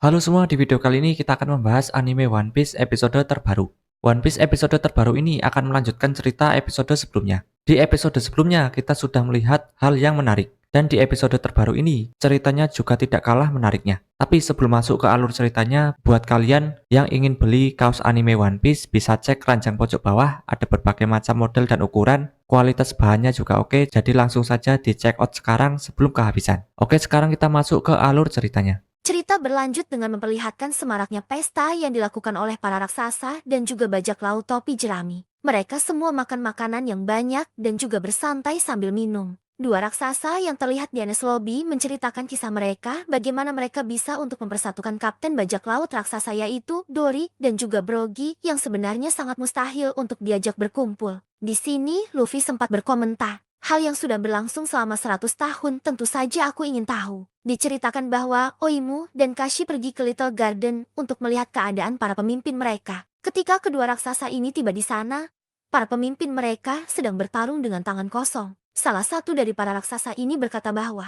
Halo semua, di video kali ini kita akan membahas anime One Piece episode terbaru. One Piece episode terbaru ini akan melanjutkan cerita episode sebelumnya. Di episode sebelumnya kita sudah melihat hal yang menarik, dan di episode terbaru ini ceritanya juga tidak kalah menariknya. Tapi sebelum masuk ke alur ceritanya, buat kalian yang ingin beli kaos anime One Piece bisa cek keranjang pojok bawah, ada berbagai macam model dan ukuran, kualitas bahannya juga oke, jadi langsung saja di check out sekarang sebelum kehabisan. Oke, sekarang kita masuk ke alur ceritanya. Cerita berlanjut dengan memperlihatkan semaraknya pesta yang dilakukan oleh para raksasa dan juga bajak laut topi jerami. Mereka semua makan makanan yang banyak dan juga bersantai sambil minum. Dua raksasa yang terlihat di Anes Lobby menceritakan kisah mereka, bagaimana mereka bisa untuk mempersatukan kapten bajak laut raksasa yaitu Dory dan juga Brogy yang sebenarnya sangat mustahil untuk diajak berkumpul. Di sini, Luffy sempat berkomentar. Hal yang sudah berlangsung selama 100 tahun tentu saja aku ingin tahu. Diceritakan bahwa Oimu dan Kashi pergi ke Little Garden untuk melihat keadaan para pemimpin mereka. Ketika kedua raksasa ini tiba di sana, para pemimpin mereka sedang bertarung dengan tangan kosong. Salah satu dari para raksasa ini berkata bahwa,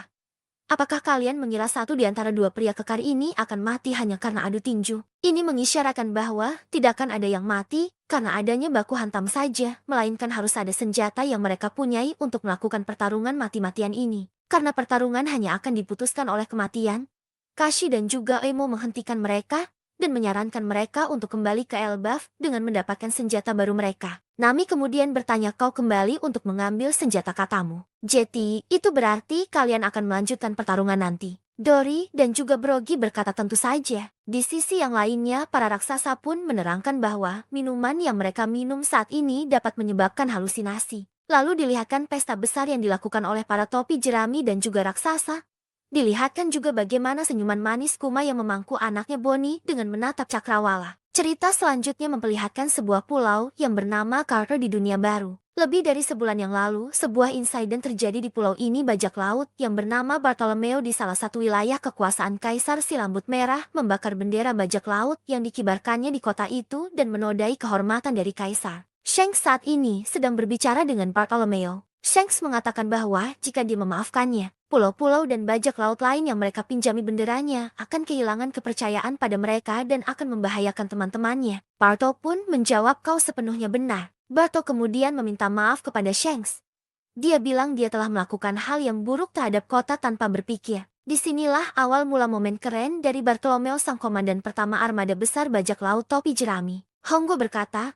apakah kalian mengira satu di antara dua pria kekar ini akan mati hanya karena adu tinju? Ini mengisyaratkan bahwa tidak akan ada yang mati karena adanya baku hantam saja, melainkan harus ada senjata yang mereka punyai untuk melakukan pertarungan mati-matian ini. Karena pertarungan hanya akan diputuskan oleh kematian, Kashi dan juga Emo menghentikan mereka dan menyarankan mereka untuk kembali ke Elbaf dengan mendapatkan senjata baru mereka. Nami kemudian bertanya, kau kembali untuk mengambil senjata katamu. Jetty, itu berarti kalian akan melanjutkan pertarungan nanti. Dory dan juga Brogy berkata tentu saja. Di sisi yang lainnya, para raksasa pun menerangkan bahwa minuman yang mereka minum saat ini dapat menyebabkan halusinasi. Lalu dilihatkan pesta besar yang dilakukan oleh para topi jerami dan juga raksasa. Dilihatkan juga bagaimana senyuman manis Kuma yang memangku anaknya Bonnie dengan menatap cakrawala. Cerita selanjutnya memperlihatkan sebuah pulau yang bernama Carter di dunia baru. Lebih dari sebulan yang lalu, sebuah insiden terjadi di pulau ini. Bajak laut yang bernama Bartolomeo di salah satu wilayah kekuasaan Kaisar si Rambut Merah membakar bendera bajak laut yang dikibarkannya di kota itu dan menodai kehormatan dari Kaisar. Shanks saat ini sedang berbicara dengan Bartolomeo. Shanks mengatakan bahwa jika dia memaafkannya, pulau-pulau dan bajak laut lain yang mereka pinjami benderanya akan kehilangan kepercayaan pada mereka dan akan membahayakan teman-temannya. Barto pun menjawab, kau sepenuhnya benar. Barto kemudian meminta maaf kepada Shanks. Dia bilang dia telah melakukan hal yang buruk terhadap kota tanpa berpikir. Disinilah awal mula momen keren dari Bartolomeo sang komandan pertama armada besar bajak laut topi jerami. Hongo berkata,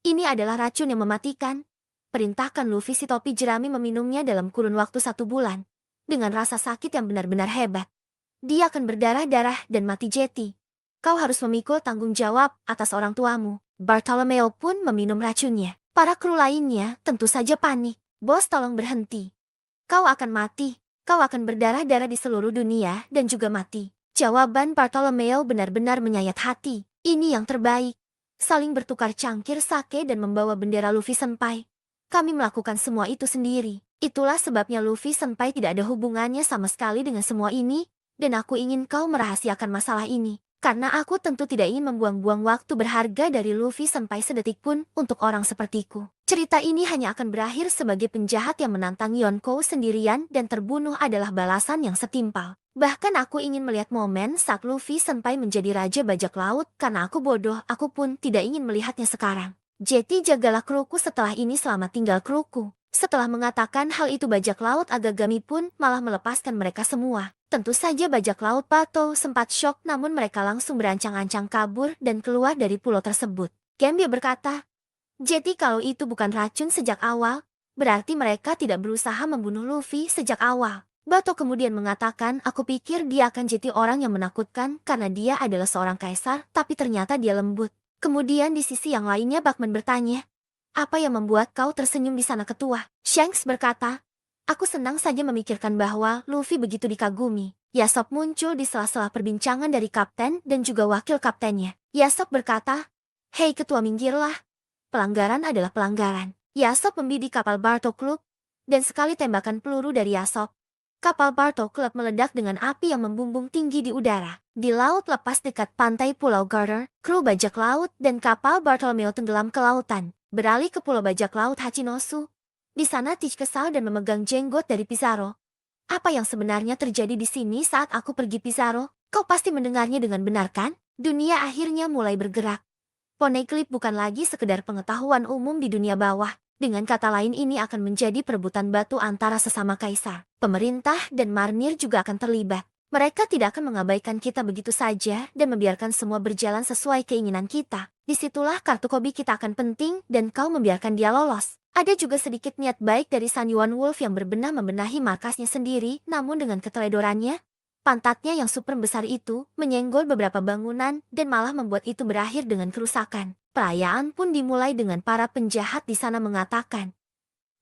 ini adalah racun yang mematikan. Perintahkan Luffy si topi jerami meminumnya dalam kurun waktu 1 bulan. Dengan rasa sakit yang benar-benar hebat. Dia akan berdarah-darah dan mati Jetty. Kau harus memikul tanggung jawab atas orang tuamu. Bartolomeo pun meminum racunnya. Para kru lainnya tentu saja panik. Bos, tolong berhenti. Kau akan mati. Kau akan berdarah-darah di seluruh dunia dan juga mati. Jawaban Bartolomeo benar-benar menyayat hati. Ini yang terbaik. Saling bertukar cangkir sake dan membawa bendera Luffy Senpai. Kami melakukan semua itu sendiri. Itulah sebabnya Luffy Senpai tidak ada hubungannya sama sekali dengan semua ini, dan aku ingin kau merahasiakan masalah ini. Karena aku tentu tidak ingin membuang-buang waktu berharga dari Luffy Senpai sedetik pun untuk orang sepertiku. Cerita ini hanya akan berakhir sebagai penjahat yang menantang Yonkou sendirian dan terbunuh adalah balasan yang setimpal. Bahkan aku ingin melihat momen saat Luffy Senpai menjadi raja bajak laut, karena aku bodoh, aku pun tidak ingin melihatnya sekarang. Jetty, jagalah kruku setelah ini selama tinggal kruku. Setelah mengatakan hal itu bajak laut Agagami pun malah melepaskan mereka semua. Tentu saja bajak laut Pato sempat syok, namun mereka langsung berancang-ancang kabur dan keluar dari pulau tersebut. Gambia berkata, Jetty, kalau itu bukan racun sejak awal, berarti mereka tidak berusaha membunuh Luffy sejak awal. Bato kemudian mengatakan, aku pikir dia akan jadi orang yang menakutkan karena dia adalah seorang kaisar, tapi ternyata dia lembut. Kemudian di sisi yang lainnya Bachman bertanya, apa yang membuat kau tersenyum di sana ketua? Shanks berkata, aku senang saja memikirkan bahwa Luffy begitu dikagumi. Yasop muncul di sela-sela perbincangan dari kapten dan juga wakil kaptennya. Yasop berkata, hei ketua, minggirlah. Pelanggaran adalah pelanggaran. Yasop membidik kapal Barto Club, dan sekali tembakan peluru dari Yasop, kapal Barto Club meledak dengan api yang membumbung tinggi di udara. Di laut lepas dekat pantai Pulau Garter, kru bajak laut dan kapal Bartolomeo tenggelam ke lautan, beralih ke pulau bajak laut Hachinosu. Di sana Teach kesal dan memegang jenggot dari Pizarro. Apa yang sebenarnya terjadi di sini saat aku pergi, Pizarro? Kau pasti mendengarnya dengan benar kan? Dunia akhirnya mulai bergerak. Poneglyph bukan lagi sekedar pengetahuan umum di dunia bawah. Dengan kata lain ini akan menjadi perebutan batu antara sesama kaisar. Pemerintah dan Marnir juga akan terlibat. Mereka tidak akan mengabaikan kita begitu saja dan membiarkan semua berjalan sesuai keinginan kita. Disitulah kartu kobi kita akan penting dan kau membiarkan dia lolos. Ada juga sedikit niat baik dari Sun Yuan Wolf yang berbenah membenahi markasnya sendiri, namun dengan keteledorannya, pantatnya yang super besar itu menyenggol beberapa bangunan dan malah membuat itu berakhir dengan kerusakan. Perayaan pun dimulai dengan para penjahat di sana mengatakan,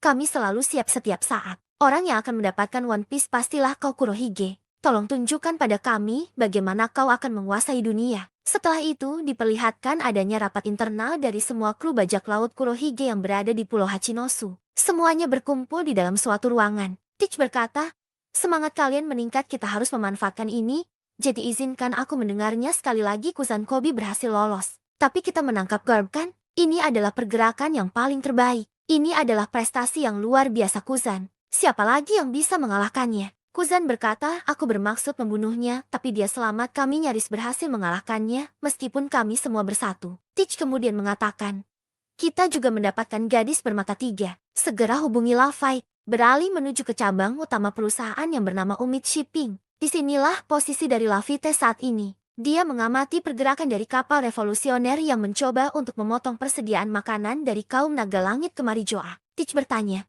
kami selalu siap setiap saat. Orang yang akan mendapatkan One Piece pastilah kau Kurohige. Tolong tunjukkan pada kami bagaimana kau akan menguasai dunia. Setelah itu diperlihatkan adanya rapat internal dari semua kru bajak laut Kurohige yang berada di Pulau Hachinosu. Semuanya berkumpul di dalam suatu ruangan. Teach berkata, semangat kalian meningkat, kita harus memanfaatkan ini. Jadi izinkan aku mendengarnya sekali lagi. Kuzan Kobi berhasil lolos. Tapi kita menangkap Garb kan? Ini adalah pergerakan yang paling terbaik. Ini adalah prestasi yang luar biasa Kuzan. Siapa lagi yang bisa mengalahkannya? Kuzan berkata, aku bermaksud membunuhnya, tapi dia selamat, kami nyaris berhasil mengalahkannya, meskipun kami semua bersatu. Teach kemudian mengatakan, kita juga mendapatkan gadis bermata tiga. Segera hubungi Lafite. Beralih menuju ke cabang utama perusahaan yang bernama Umid Shipping. Disinilah posisi dari Lafite saat ini. Dia mengamati pergerakan dari kapal revolusioner yang mencoba untuk memotong persediaan makanan dari kaum naga langit ke Marijoa. Teach bertanya,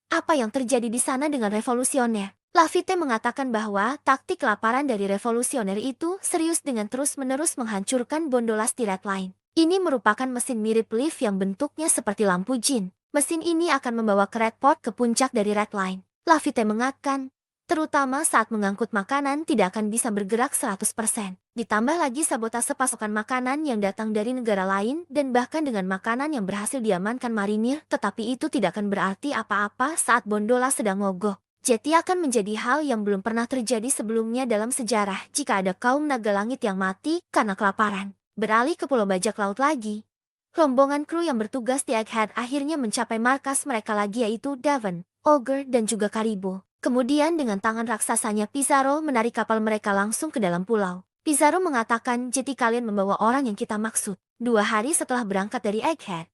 apa yang terjadi di sana dengan revolusioner? Lafite mengatakan bahwa taktik kelaparan dari revolusioner itu serius dengan terus-menerus menghancurkan Bondolas di Red Line. Ini merupakan mesin mirip lift yang bentuknya seperti lampu jin. Mesin ini akan membawa ke Red Port ke puncak dari Red Line. Lafite mengatakan, terutama saat mengangkut makanan tidak akan bisa bergerak 100%. Ditambah lagi sabotase pasokan makanan yang datang dari negara lain dan bahkan dengan makanan yang berhasil diamankan marinir, tetapi itu tidak akan berarti apa-apa saat Bondolas sedang mogok. Jeti akan menjadi hal yang belum pernah terjadi sebelumnya dalam sejarah jika ada kaum naga langit yang mati karena kelaparan. Beralih ke pulau bajak laut lagi. Rombongan kru yang bertugas di Egghead akhirnya mencapai markas mereka lagi, yaitu Devon, Ogre, dan juga Karibo. Kemudian dengan tangan raksasanya Pizarro menarik kapal mereka langsung ke dalam pulau. Pizarro mengatakan, jeti kalian membawa orang yang kita maksud. 2 hari setelah berangkat dari Egghead.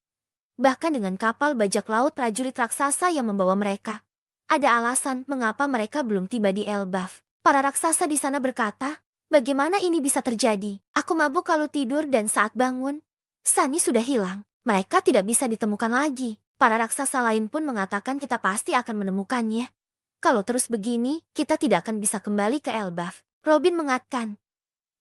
Bahkan dengan kapal bajak laut prajurit raksasa yang membawa mereka. Ada alasan mengapa mereka belum tiba di Elbaf. Para raksasa di sana berkata, bagaimana ini bisa terjadi? Aku mabuk kalau tidur dan saat bangun, Sunny sudah hilang. Mereka tidak bisa ditemukan lagi. Para raksasa lain pun mengatakan kita pasti akan menemukannya. Kalau terus begini, kita tidak akan bisa kembali ke Elbaf. Robin mengatakan,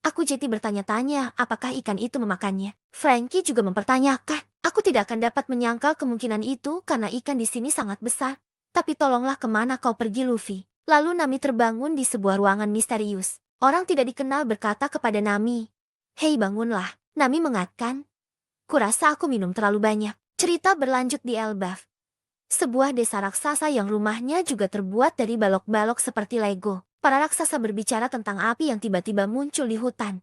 aku jadi bertanya-tanya apakah ikan itu memakannya. Frankie juga mempertanyakan, aku tidak akan dapat menyangkal kemungkinan itu karena ikan di sini sangat besar. Tapi tolonglah, kemana kau pergi Luffy? Lalu Nami terbangun di sebuah ruangan misterius. Orang tidak dikenal berkata kepada Nami, hei bangunlah. Nami mengatakan, kurasa aku minum terlalu banyak. Cerita berlanjut di Elbaf. Sebuah desa raksasa yang rumahnya juga terbuat dari balok-balok seperti Lego. Para raksasa berbicara tentang api yang tiba-tiba muncul di hutan.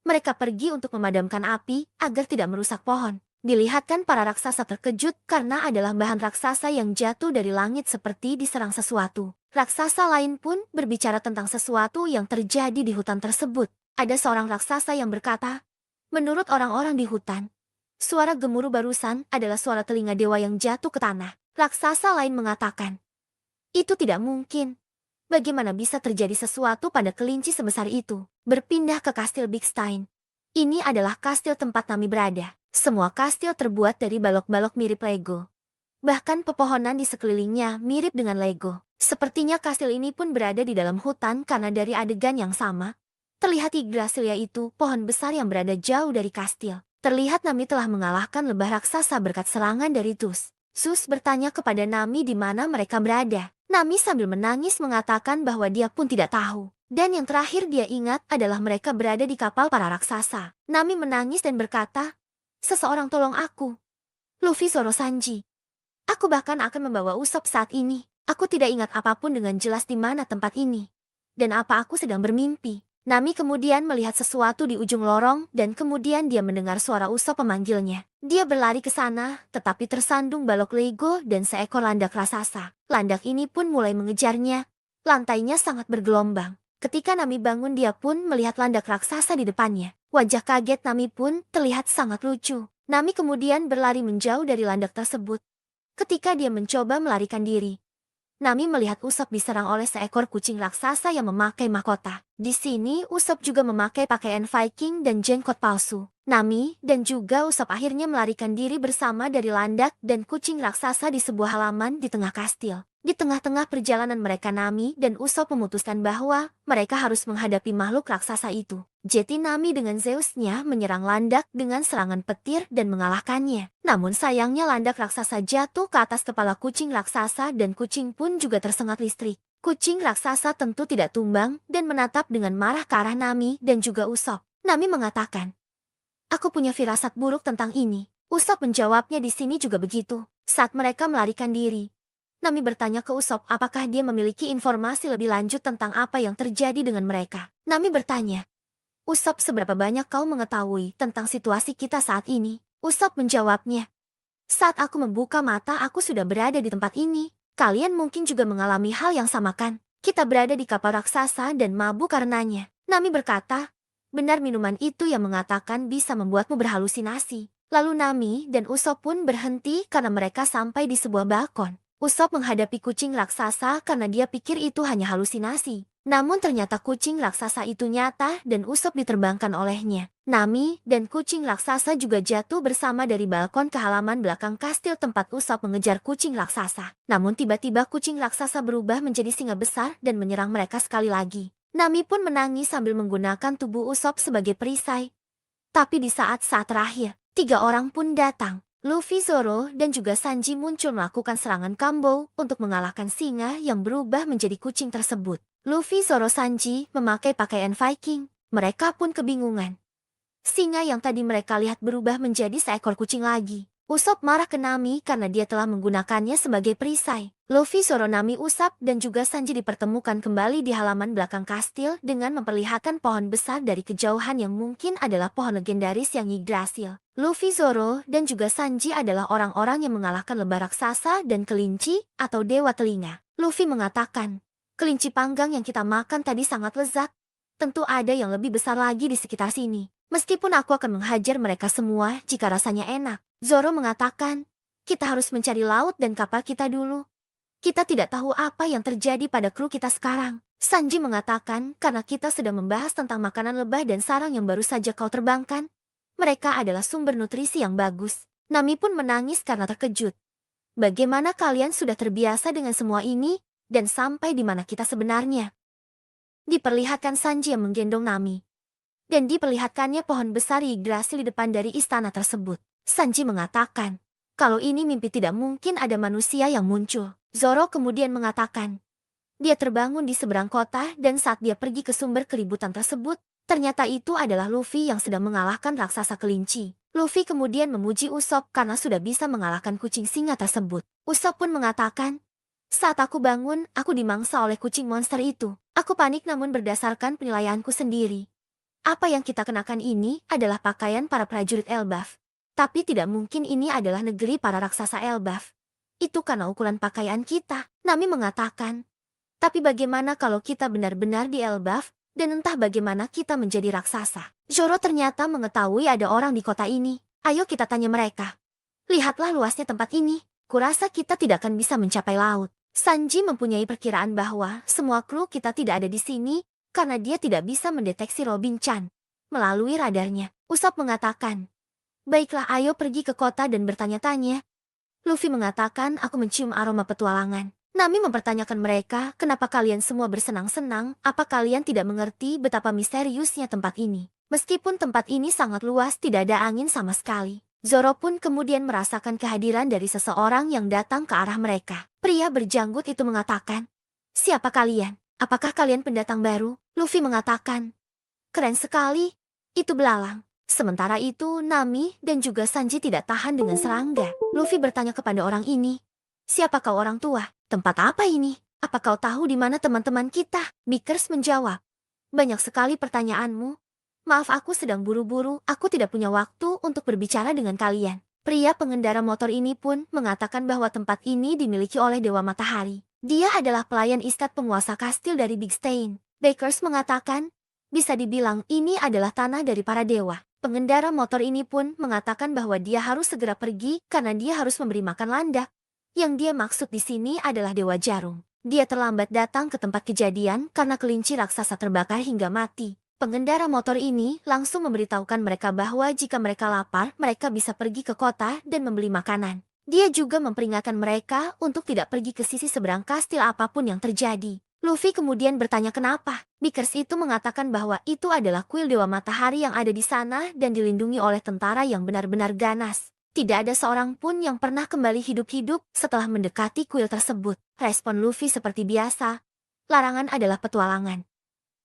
Mereka pergi untuk memadamkan api agar tidak merusak pohon. Dilihatkan para raksasa terkejut karena adalah bahan raksasa yang jatuh dari langit seperti diserang sesuatu. Raksasa lain pun berbicara tentang sesuatu yang terjadi di hutan tersebut. Ada seorang raksasa yang berkata, menurut orang-orang di hutan, suara gemuruh barusan adalah suara telinga dewa yang jatuh ke tanah. Raksasa lain mengatakan, itu tidak mungkin. Bagaimana bisa terjadi sesuatu pada kelinci sebesar itu? Berpindah ke kastil Big Stein. Ini adalah kastil tempat Nami berada. Semua kastil terbuat dari balok-balok mirip Lego. Bahkan pepohonan di sekelilingnya mirip dengan Lego. Sepertinya kastil ini pun berada di dalam hutan karena dari adegan yang sama. Terlihat Yggdrasil, yaitu pohon besar yang berada jauh dari kastil. Terlihat Nami telah mengalahkan lebah raksasa berkat serangan dari Tus. Sus bertanya kepada Nami di mana mereka berada. Nami sambil menangis mengatakan bahwa dia pun tidak tahu. Dan yang terakhir dia ingat adalah mereka berada di kapal para raksasa. Nami menangis dan berkata, seseorang tolong aku. Luffy, Zoro, Sanji. Aku bahkan akan membawa Usopp saat ini. Aku tidak ingat apapun dengan jelas di mana tempat ini. Dan apa aku sedang bermimpi. Nami kemudian melihat sesuatu di ujung lorong dan kemudian dia mendengar suara Usopp memanggilnya. Dia berlari ke sana, tetapi tersandung balok Lego dan seekor landak raksasa. Landak ini pun mulai mengejarnya. Lantainya sangat bergelombang. Ketika Nami bangun, dia pun melihat landak raksasa di depannya. Wajah kaget Nami pun terlihat sangat lucu. Nami kemudian berlari menjauh dari landak tersebut. Ketika dia mencoba melarikan diri, Nami melihat Usopp diserang oleh seekor kucing raksasa yang memakai mahkota. Di sini Usopp juga memakai pakaian Viking dan jenggot palsu. Nami dan juga Usopp akhirnya melarikan diri bersama dari landak dan kucing raksasa di sebuah halaman di tengah kastil. Di tengah-tengah perjalanan mereka, Nami dan Usopp memutuskan bahwa mereka harus menghadapi makhluk raksasa itu. Jadi Nami dengan Zeusnya menyerang landak dengan serangan petir dan mengalahkannya. Namun sayangnya landak raksasa jatuh ke atas kepala kucing raksasa dan kucing pun juga tersengat listrik. Kucing raksasa tentu tidak tumbang dan menatap dengan marah ke arah Nami dan juga Usopp. Nami mengatakan, "Aku punya firasat buruk tentang ini." Usopp menjawabnya di sini juga begitu. Saat mereka melarikan diri, Nami bertanya ke Usopp apakah dia memiliki informasi lebih lanjut tentang apa yang terjadi dengan mereka. Nami bertanya, "Usopp, seberapa banyak kau mengetahui tentang situasi kita saat ini?" Usopp menjawabnya, "Saat aku membuka mata, aku sudah berada di tempat ini. Kalian mungkin juga mengalami hal yang sama kan? Kita berada di kapal raksasa dan mabuk karenanya." Nami berkata, "Benar, minuman itu yang mengatakan bisa membuatmu berhalusinasi." Lalu Nami dan Usopp pun berhenti karena mereka sampai di sebuah balkon. Usopp menghadapi kucing raksasa karena dia pikir itu hanya halusinasi. Namun ternyata kucing raksasa itu nyata dan Usopp diterbangkan olehnya. Nami dan kucing raksasa juga jatuh bersama dari balkon ke halaman belakang kastil tempat Usopp mengejar kucing raksasa. Namun tiba-tiba kucing raksasa berubah menjadi singa besar dan menyerang mereka sekali lagi. Nami pun menangis sambil menggunakan tubuh Usopp sebagai perisai. Tapi di saat-saat terakhir, 3 orang pun datang. Luffy, Zoro, dan juga Sanji muncul melakukan serangan combo untuk mengalahkan singa yang berubah menjadi kucing tersebut. Luffy, Zoro, Sanji memakai pakaian Viking. Mereka pun kebingungan. Singa yang tadi mereka lihat berubah menjadi seekor kucing lagi. Usopp marah ke Nami karena dia telah menggunakannya sebagai perisai. Luffy, Zoro, Nami, Usopp, dan juga Sanji dipertemukan kembali di halaman belakang kastil dengan memperlihatkan pohon besar dari kejauhan yang mungkin adalah pohon legendaris yang Yggdrasil. Luffy, Zoro, dan juga Sanji adalah orang-orang yang mengalahkan lebah raksasa dan kelinci atau dewa telinga. Luffy mengatakan, "Kelinci panggang yang kita makan tadi sangat lezat. Tentu ada yang lebih besar lagi di sekitar sini. Meskipun aku akan menghajar mereka semua jika rasanya enak." Zoro mengatakan, "Kita harus mencari laut dan kapal kita dulu. Kita tidak tahu apa yang terjadi pada kru kita sekarang." Sanji mengatakan, "Karena kita sedang membahas tentang makanan lebah dan sarang yang baru saja kau terbangkan. Mereka adalah sumber nutrisi yang bagus." Nami pun menangis karena terkejut. "Bagaimana kalian sudah terbiasa dengan semua ini, dan sampai di mana kita sebenarnya?" Diperlihatkan Sanji yang menggendong Nami. Dan diperlihatkannya pohon besar Yggdrasil di depan dari istana tersebut. Sanji mengatakan, "Kalau ini mimpi, tidak mungkin ada manusia yang muncul." Zoro kemudian mengatakan, dia terbangun di seberang kota dan saat dia pergi ke sumber keributan tersebut, ternyata itu adalah Luffy yang sedang mengalahkan raksasa kelinci. Luffy kemudian memuji Usopp karena sudah bisa mengalahkan kucing singa tersebut. Usopp pun mengatakan, "Saat aku bangun, aku dimangsa oleh kucing monster itu. Aku panik namun berdasarkan penilaianku sendiri. Apa yang kita kenakan ini adalah pakaian para prajurit Elbaf. Tapi tidak mungkin ini adalah negeri para raksasa Elbaf. Itu karena ukuran pakaian kita." Nami mengatakan, "Tapi bagaimana kalau kita benar-benar di Elbaf, dan entah bagaimana kita menjadi raksasa?" Zoro ternyata mengetahui ada orang di kota ini. "Ayo kita tanya mereka. Lihatlah luasnya tempat ini. Kurasa kita tidak akan bisa mencapai laut." Sanji mempunyai perkiraan bahwa semua kru kita tidak ada di sini, karena dia tidak bisa mendeteksi Robin Chan melalui radarnya. Usopp mengatakan, "Baiklah, ayo pergi ke kota dan bertanya-tanya." Luffy mengatakan, "Aku mencium aroma petualangan." Nami mempertanyakan mereka, "Kenapa kalian semua bersenang-senang? Apa kalian tidak mengerti betapa misteriusnya tempat ini? Meskipun tempat ini sangat luas, tidak ada angin sama sekali." Zoro pun kemudian merasakan kehadiran dari seseorang yang datang ke arah mereka. Pria berjanggut itu mengatakan, "Siapa kalian? Apakah kalian pendatang baru?" Luffy mengatakan, "Keren sekali. Itu belalang." Sementara itu, Nami dan juga Sanji tidak tahan dengan serangga. Luffy bertanya kepada orang ini, "Siapa kau, orang tua? Tempat apa ini? Apa kau tahu di mana teman-teman kita?" Mikers menjawab, "Banyak sekali pertanyaanmu. Maaf, aku sedang buru-buru, aku tidak punya waktu untuk berbicara dengan kalian." Pria pengendara motor ini pun mengatakan bahwa tempat ini dimiliki oleh Dewa Matahari. Dia adalah pelayan istat penguasa kastil dari Big Stain. Bakers mengatakan, bisa dibilang ini adalah tanah dari para dewa. Pengendara motor ini pun mengatakan bahwa dia harus segera pergi karena dia harus memberi makan landak. Yang dia maksud di sini adalah Dewa Jarum. Dia terlambat datang ke tempat kejadian karena kelinci raksasa terbakar hingga mati. Pengendara motor ini langsung memberitahukan mereka bahwa jika mereka lapar, mereka bisa pergi ke kota dan membeli makanan. Dia juga memperingatkan mereka untuk tidak pergi ke sisi seberang kastil apapun yang terjadi. Luffy kemudian bertanya kenapa. Bakers itu mengatakan bahwa itu adalah kuil Dewa Matahari yang ada di sana dan dilindungi oleh tentara yang benar-benar ganas. Tidak ada seorang pun yang pernah kembali hidup-hidup setelah mendekati kuil tersebut. Respon Luffy seperti biasa. Larangan adalah petualangan.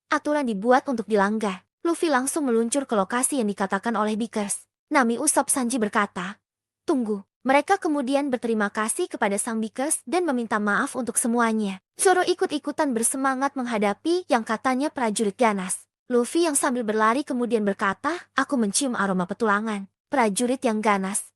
Aturan dibuat untuk dilanggar. Luffy langsung meluncur ke lokasi yang dikatakan oleh Bakers. Nami Usopp Sanji berkata, "Tunggu." Mereka kemudian berterima kasih kepada sang Bakers dan meminta maaf untuk semuanya. Zoro ikut-ikutan bersemangat menghadapi yang katanya prajurit ganas. Luffy yang sambil berlari kemudian berkata, "Aku mencium aroma petualangan." Prajurit yang ganas.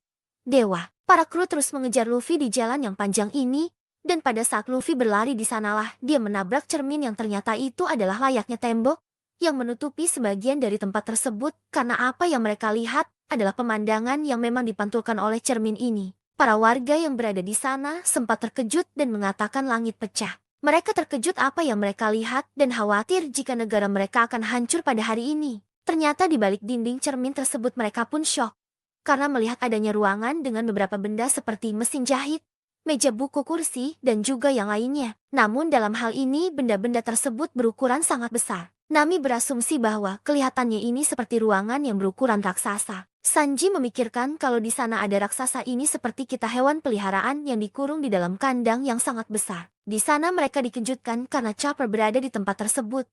Dewa. Para kru terus mengejar Luffy di jalan yang panjang ini. Dan pada saat Luffy berlari di sanalah, dia menabrak cermin yang ternyata itu adalah layaknya tembok yang menutupi sebagian dari tempat tersebut karena apa yang mereka lihat adalah pemandangan yang memang dipantulkan oleh cermin ini. Para warga yang berada di sana sempat terkejut dan mengatakan langit pecah. Mereka terkejut apa yang mereka lihat dan khawatir jika negara mereka akan hancur pada hari ini. Ternyata di balik dinding cermin tersebut mereka pun syok karena melihat adanya ruangan dengan beberapa benda seperti mesin jahit, meja buku, kursi, dan juga yang lainnya. Namun dalam hal ini benda-benda tersebut berukuran sangat besar. Nami berasumsi bahwa kelihatannya ini seperti ruangan yang berukuran raksasa. Sanji memikirkan kalau di sana ada raksasa ini seperti kita hewan peliharaan yang dikurung di dalam kandang yang sangat besar. Di sana mereka dikejutkan karena Chopper berada di tempat tersebut.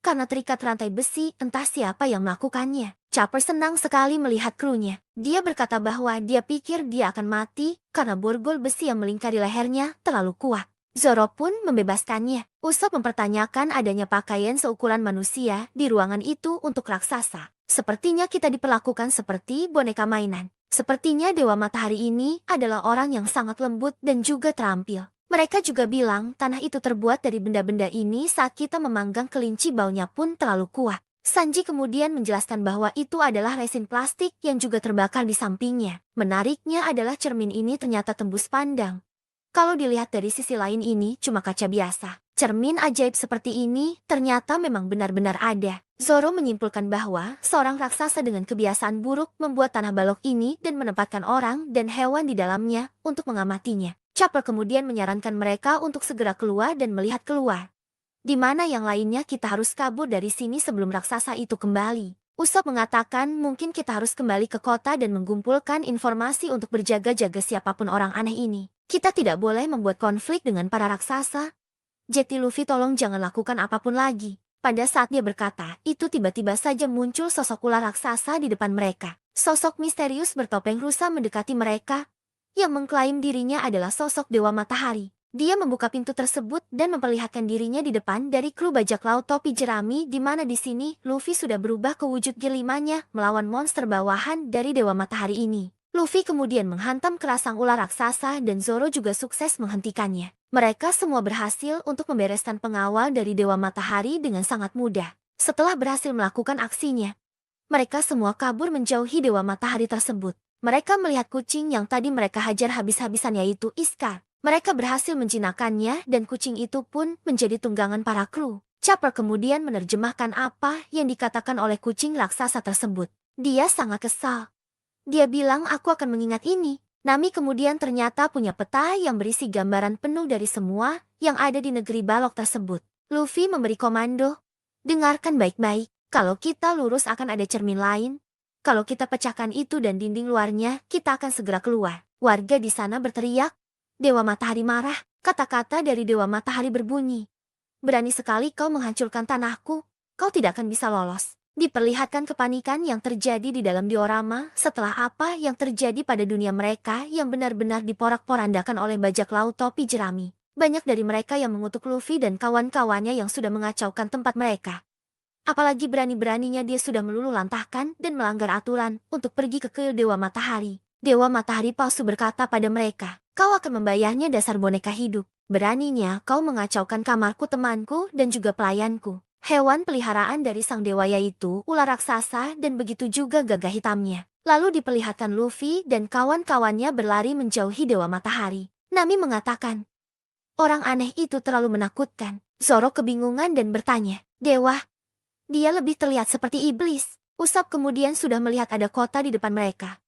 Karena terikat rantai besi, entah siapa yang melakukannya. Chopper senang sekali melihat krunya. Dia berkata bahwa dia pikir dia akan mati karena borgol besi yang melingkari lehernya terlalu kuat. Zoro pun membebaskannya. Usopp mempertanyakan adanya pakaian seukuran manusia di ruangan itu untuk raksasa. Sepertinya kita diperlakukan seperti boneka mainan. Sepertinya Dewa Matahari ini adalah orang yang sangat lembut dan juga terampil. Mereka juga bilang tanah itu terbuat dari benda-benda ini saat kita memanggang kelinci, baunya pun terlalu kuat. Sanji kemudian menjelaskan bahwa itu adalah resin plastik yang juga terbakar di sampingnya. Menariknya adalah cermin ini ternyata tembus pandang. Kalau dilihat dari sisi lain ini cuma kaca biasa. Cermin ajaib seperti ini ternyata memang benar-benar ada. Zoro menyimpulkan bahwa seorang raksasa dengan kebiasaan buruk membuat tanah balok ini dan menempatkan orang dan hewan di dalamnya untuk mengamatinya. Chopper kemudian menyarankan mereka untuk segera keluar dan melihat keluar. Di mana yang lainnya kita harus kabur dari sini sebelum raksasa itu kembali. Usopp mengatakan mungkin kita harus kembali ke kota dan mengumpulkan informasi untuk berjaga-jaga siapapun orang aneh ini. Kita tidak boleh membuat konflik dengan para raksasa. Jadi Luffy, tolong jangan lakukan apapun lagi. Pada saat dia berkata, itu tiba-tiba saja muncul sosok ular raksasa di depan mereka. Sosok misterius bertopeng rusa mendekati mereka, yang mengklaim dirinya adalah sosok Dewa Matahari. Dia membuka pintu tersebut dan memperlihatkan dirinya di depan dari kru bajak laut topi jerami, di mana di sini Luffy sudah berubah ke wujud G5-nya melawan monster bawahan dari Dewa Matahari ini. Luffy kemudian menghantam kerasang ular raksasa dan Zoro juga sukses menghentikannya. Mereka semua berhasil untuk membereskan pengawal dari Dewa Matahari dengan sangat mudah. Setelah berhasil melakukan aksinya, mereka semua kabur menjauhi Dewa Matahari tersebut. Mereka melihat kucing yang tadi mereka hajar habis-habisan, yaitu Iskar. Mereka berhasil menjinakkannya dan kucing itu pun menjadi tunggangan para kru. Chopper kemudian menerjemahkan apa yang dikatakan oleh kucing raksasa tersebut. Dia sangat kesal. Dia bilang, aku akan mengingat ini. Nami kemudian ternyata punya peta yang berisi gambaran penuh dari semua yang ada di negeri balok tersebut. Luffy memberi komando. Dengarkan baik-baik. Kalau kita lurus akan ada cermin lain. Kalau kita pecahkan itu dan dinding luarnya, kita akan segera keluar. Warga di sana berteriak. Dewa Matahari marah. Kata-kata dari Dewa Matahari berbunyi. Berani sekali kau menghancurkan tanahku. Kau tidak akan bisa lolos. Diperlihatkan kepanikan yang terjadi di dalam diorama setelah apa yang terjadi pada dunia mereka yang benar-benar diporak-porandakan oleh bajak laut topi jerami. Banyak dari mereka yang mengutuk Luffy dan kawan-kawannya yang sudah mengacaukan tempat mereka. Apalagi berani-beraninya dia sudah meluluh lantahkan dan melanggar aturan untuk pergi ke kuil Dewa Matahari. Dewa Matahari palsu berkata pada mereka, kau akan membayarnya dasar boneka hidup. Beraninya kau mengacaukan kamarku, temanku, dan juga pelayanku. Hewan peliharaan dari sang dewa yaitu ular raksasa dan begitu juga gagak hitamnya. Lalu diperlihatkan Luffy dan kawan-kawannya berlari menjauhi Dewa Matahari. Nami mengatakan, orang aneh itu terlalu menakutkan. Zoro kebingungan dan bertanya, Dewa, dia lebih terlihat seperti iblis. Usop kemudian sudah melihat ada kota di depan mereka.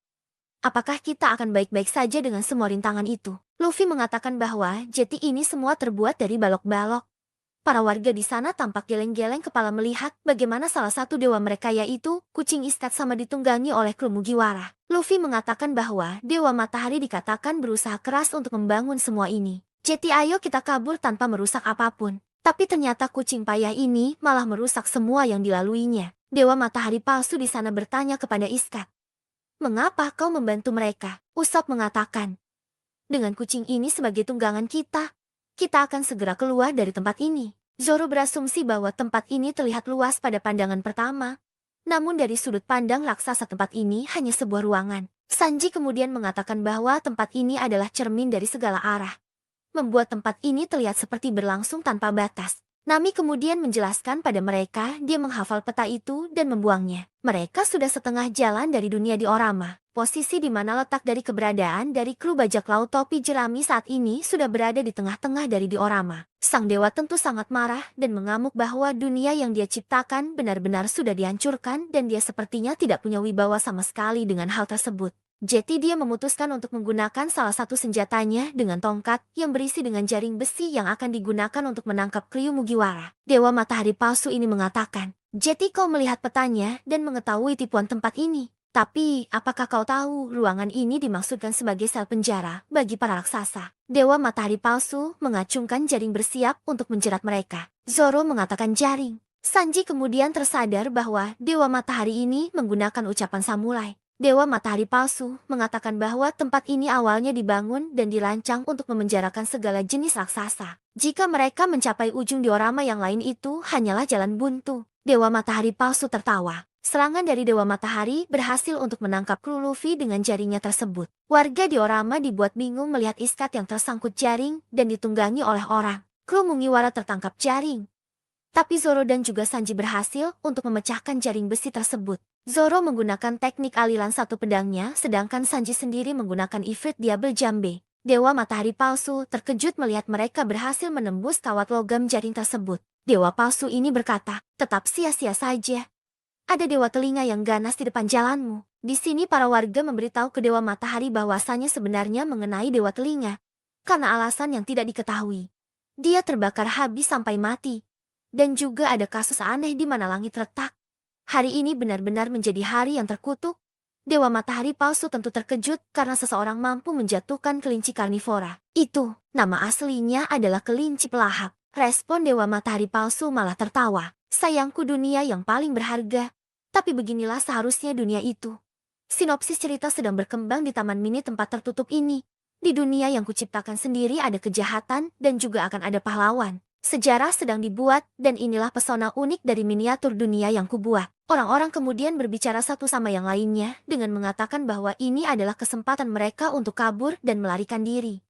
Apakah kita akan baik-baik saja dengan semua rintangan itu? Luffy mengatakan bahwa jeti ini semua terbuat dari balok-balok. Para warga di sana tampak geleng-geleng kepala melihat bagaimana salah satu dewa mereka yaitu kucing iskat sama ditunggangi oleh kru Mugiwara. Luffy mengatakan bahwa Dewa Matahari dikatakan berusaha keras untuk membangun semua ini. Jeti, ayo kita kabur tanpa merusak apapun. Tapi ternyata kucing payah ini malah merusak semua yang dilaluinya. Dewa Matahari palsu di sana bertanya kepada Iskat, mengapa kau membantu mereka? Usop mengatakan, dengan kucing ini sebagai tunggangan kita akan segera keluar dari tempat ini. Zoro berasumsi bahwa tempat ini terlihat luas pada pandangan pertama. Namun dari sudut pandang raksasa tempat ini hanya sebuah ruangan. Sanji kemudian mengatakan bahwa tempat ini adalah cermin dari segala arah. Membuat tempat ini terlihat seperti berlangsung tanpa batas. Nami kemudian menjelaskan pada mereka dia menghafal peta itu dan membuangnya. Mereka sudah setengah jalan dari dunia diorama. Posisi di mana letak dari keberadaan dari kru bajak laut topi jerami saat ini sudah berada di tengah-tengah dari diorama. Sang dewa tentu sangat marah dan mengamuk bahwa dunia yang dia ciptakan benar-benar sudah dihancurkan dan dia sepertinya tidak punya wibawa sama sekali dengan hal tersebut. Jadi dia memutuskan untuk menggunakan salah satu senjatanya dengan tongkat yang berisi dengan jaring besi yang akan digunakan untuk menangkap Kru Mugiwara. Dewa Matahari palsu ini mengatakan, Jetty, kau melihat petanya dan mengetahui tipuan tempat ini. Tapi, apakah kau tahu ruangan ini dimaksudkan sebagai sel penjara bagi para raksasa? Dewa Matahari palsu mengacungkan jaring bersiap untuk menjerat mereka. Zoro mengatakan jaring. Sanji kemudian tersadar bahwa Dewa Matahari ini menggunakan ucapan samurai. Dewa Matahari palsu mengatakan bahwa tempat ini awalnya dibangun dan dirancang untuk memenjarakan segala jenis raksasa. Jika mereka mencapai ujung diorama yang lain itu hanyalah jalan buntu. Dewa Matahari palsu tertawa. Serangan dari Dewa Matahari berhasil untuk menangkap kru Luffy dengan jaringnya tersebut. Warga diorama dibuat bingung melihat iskat yang tersangkut jaring dan ditunggangi oleh orang. Kru Mugiwara tertangkap jaring. Tapi Zoro dan juga Sanji berhasil untuk memecahkan jaring besi tersebut. Zoro menggunakan teknik aliran satu pedangnya, sedangkan Sanji sendiri menggunakan Ifrit Diable Jambe. Dewa Matahari palsu terkejut melihat mereka berhasil menembus kawat logam jaring tersebut. Dewa palsu ini berkata, tetap sia-sia saja. Ada dewa telinga yang ganas di depan jalanmu. Di sini para warga memberitahu ke Dewa Matahari bahwasannya sebenarnya mengenai dewa telinga. Karena alasan yang tidak diketahui. Dia terbakar habis sampai mati. Dan juga ada kasus aneh di mana langit retak. Hari ini benar-benar menjadi hari yang terkutuk. Dewa Matahari palsu tentu terkejut karena seseorang mampu menjatuhkan kelinci karnivora. Itu, nama aslinya adalah kelinci pelahap. Respon Dewa Matahari palsu malah tertawa. Sayangku, dunia yang paling berharga. Tapi beginilah seharusnya dunia itu. Sinopsis cerita sedang berkembang di taman mini tempat tertutup ini. Di dunia yang kuciptakan sendiri ada kejahatan dan juga akan ada pahlawan. Sejarah sedang dibuat dan inilah pesona unik dari miniatur dunia yang kubuat. Orang-orang kemudian berbicara satu sama yang lainnya dengan mengatakan bahwa ini adalah kesempatan mereka untuk kabur dan melarikan diri.